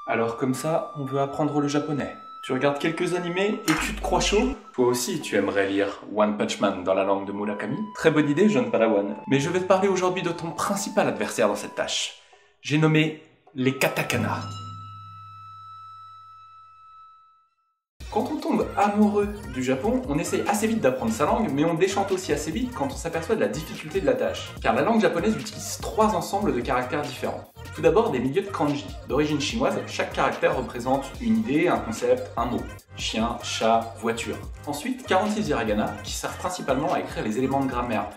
Alors comme ça, on veut apprendre le japonais. Tu regardes quelques animés et tu te crois chaud? Toi aussi, tu aimerais lire One Punch Man dans la langue de Murakami? Très bonne idée, jeune padawan. Mais je vais te parler aujourd'hui de ton principal adversaire dans cette tâche. J'ai nommé les katakana. Quand on tombe amoureux du Japon, on essaye assez vite d'apprendre sa langue, mais on déchante aussi assez vite quand on s'aperçoit de la difficulté de la tâche. Car la langue japonaise utilise 3 ensembles de caractères différents. Tout d'abord, des milieux de kanji. D'origine chinoise, chaque caractère représente une idée, un concept, un mot. Chien, chat, voiture. Ensuite, 46 hiragana, qui servent principalement à écrire les éléments de grammaire.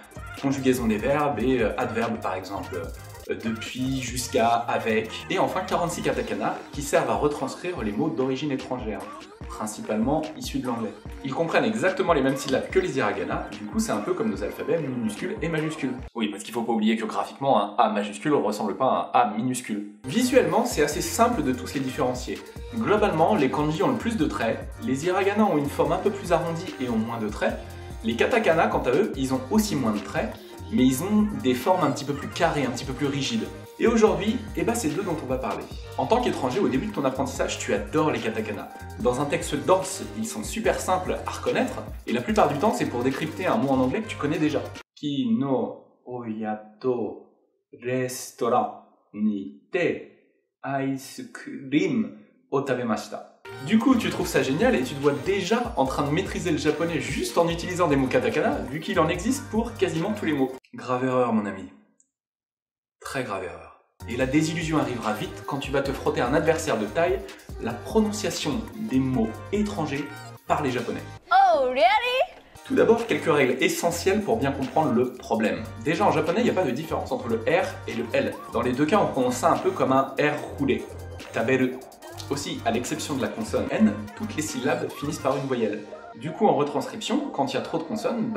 Conjugaison des verbes et adverbes par exemple. Depuis jusqu'à, avec. Et enfin 46 katakana qui servent à retranscrire les mots d'origine étrangère, principalement issus de l'anglais. Ils comprennent exactement les mêmes syllabes que les hiragana, du coup c'est un peu comme nos alphabets minuscules et majuscules. Oui, parce qu'il faut pas oublier que graphiquement un A majuscule ne ressemble pas à un A minuscule. Visuellement, c'est assez simple de tous les différencier. Globalement, les kanji ont le plus de traits, les hiragana ont une forme un peu plus arrondie et ont moins de traits, les katakana quant à eux, ils ont aussi moins de traits, mais ils ont des formes un petit peu plus carrées, un petit peu plus rigides. Et aujourd'hui, c'est d'eux dont on va parler. En tant qu'étranger, au début de ton apprentissage, tu adores les katakana. Dans un texte dense, ils sont super simples à reconnaître, et la plupart du temps, c'est pour décrypter un mot en anglais que tu connais déjà. Ki no oyato restaurant ni te ice cream o tabemashita. Du coup, tu trouves ça génial et tu te vois déjà en train de maîtriser le japonais juste en utilisant des mots katakana, vu qu'il en existe pour quasiment tous les mots. Grave erreur, mon ami. Très grave erreur. Et la désillusion arrivera vite quand tu vas te frotter à un adversaire de taille, la prononciation des mots étrangers par les japonais. Oh, really? Tout d'abord, quelques règles essentielles pour bien comprendre le problème. Déjà, en japonais, il n'y a pas de différence entre le R et le L. Dans les deux cas, on prononce ça un peu comme un R roulé. Taberu. Aussi, à l'exception de la consonne N, toutes les syllabes finissent par une voyelle. Du coup, en retranscription, quand il y a trop de consonnes,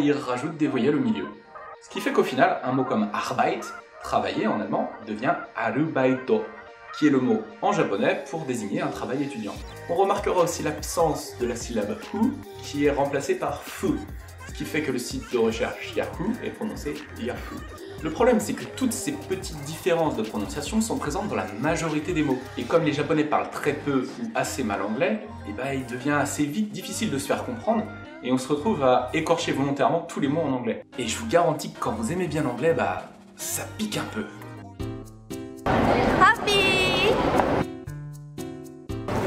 ils rajoutent des voyelles au milieu. Ce qui fait qu'au final, un mot comme Arbeit, travailler en allemand, devient Arubaito, qui est le mot en japonais pour désigner un travail étudiant. On remarquera aussi l'absence de la syllabe hu, qui est remplacée par fu, ce qui fait que le site de recherche Yahoo est prononcé Yahoo. Le problème, c'est que toutes ces petites différences de prononciation sont présentes dans la majorité des mots. Et comme les japonais parlent très peu ou assez mal anglais, il devient assez vite difficile de se faire comprendre et on se retrouve à écorcher volontairement tous les mots en anglais. Et je vous garantis que quand vous aimez bien l'anglais, ça pique un peu. Happy!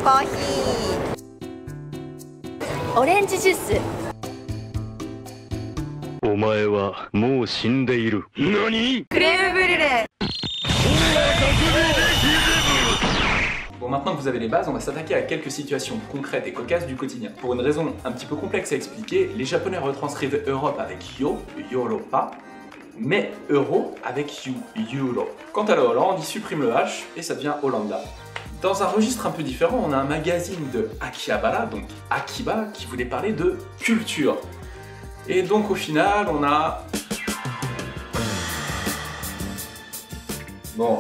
Coffee! Orange juice! お前はもう死んでいる。何？ クレームブリュレ! Bon, maintenant que vous avez les bases, on va s'attaquer à quelques situations concrètes et cocasses du quotidien. Pour une raison un petit peu complexe à expliquer, les japonais retranscrivent Europe avec yo, Europa, mais euro avec you, euro. Quant à la Hollande, ils suppriment le H et ça devient Hollanda. Dans un registre un peu différent, on a un magazine de Akihabara, donc Akiba, qui voulait parler de culture. Et donc au final, on a... Bon,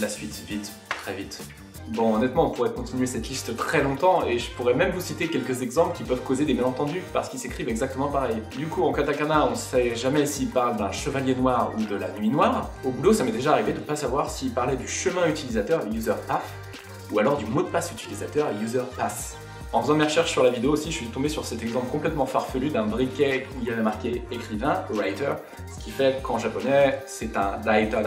la suite, vite, très vite. Bon, honnêtement, on pourrait continuer cette liste très longtemps et je pourrais même vous citer quelques exemples qui peuvent causer des malentendus parce qu'ils s'écrivent exactement pareil. Du coup, en katakana, on ne sait jamais s'il parle d'un chevalier noir ou de la nuit noire. Au boulot, ça m'est déjà arrivé de ne pas savoir s'il parlait du chemin utilisateur, user path, ou alors du mot de passe utilisateur, user pass. En faisant mes recherches sur la vidéo aussi, je suis tombé sur cet exemple complètement farfelu d'un briquet où il y avait marqué écrivain, writer, ce qui fait qu'en japonais, c'est un daita.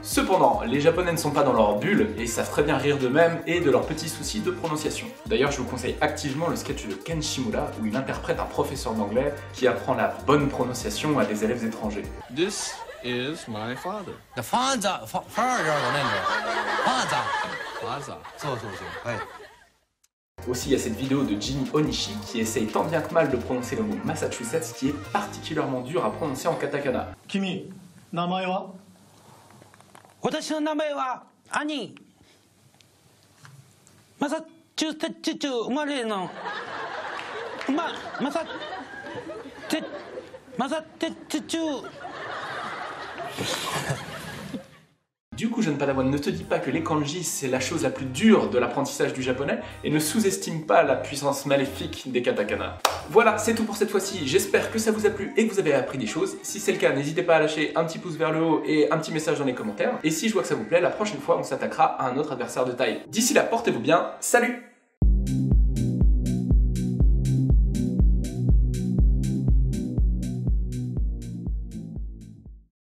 Cependant, les japonais ne sont pas dans leur bulle et ils savent très bien rire d'eux-mêmes et de leurs petits soucis de prononciation. D'ailleurs, je vous conseille activement le sketch de Ken Shimura où il interprète un professeur d'anglais qui apprend la bonne prononciation à des élèves étrangers. This is my father. The father. Aussi, il y a cette vidéo de Jimmy Onishi qui essaye tant bien que mal de prononcer le mot Massachusetts qui est particulièrement dur à prononcer en katakana. Kimi, namae wa? Watashi no namae wa Ani. Massachusetts umare no. Massachusetts. Du coup, jeune padawan, ne te dis pas que les kanji c'est la chose la plus dure de l'apprentissage du japonais et ne sous-estime pas la puissance maléfique des katakana. Voilà, c'est tout pour cette fois-ci. J'espère que ça vous a plu et que vous avez appris des choses. Si c'est le cas, n'hésitez pas à lâcher un petit pouce vers le haut et un petit message dans les commentaires. Et si je vois que ça vous plaît, la prochaine fois, on s'attaquera à un autre adversaire de taille. D'ici là, portez-vous bien. Salut!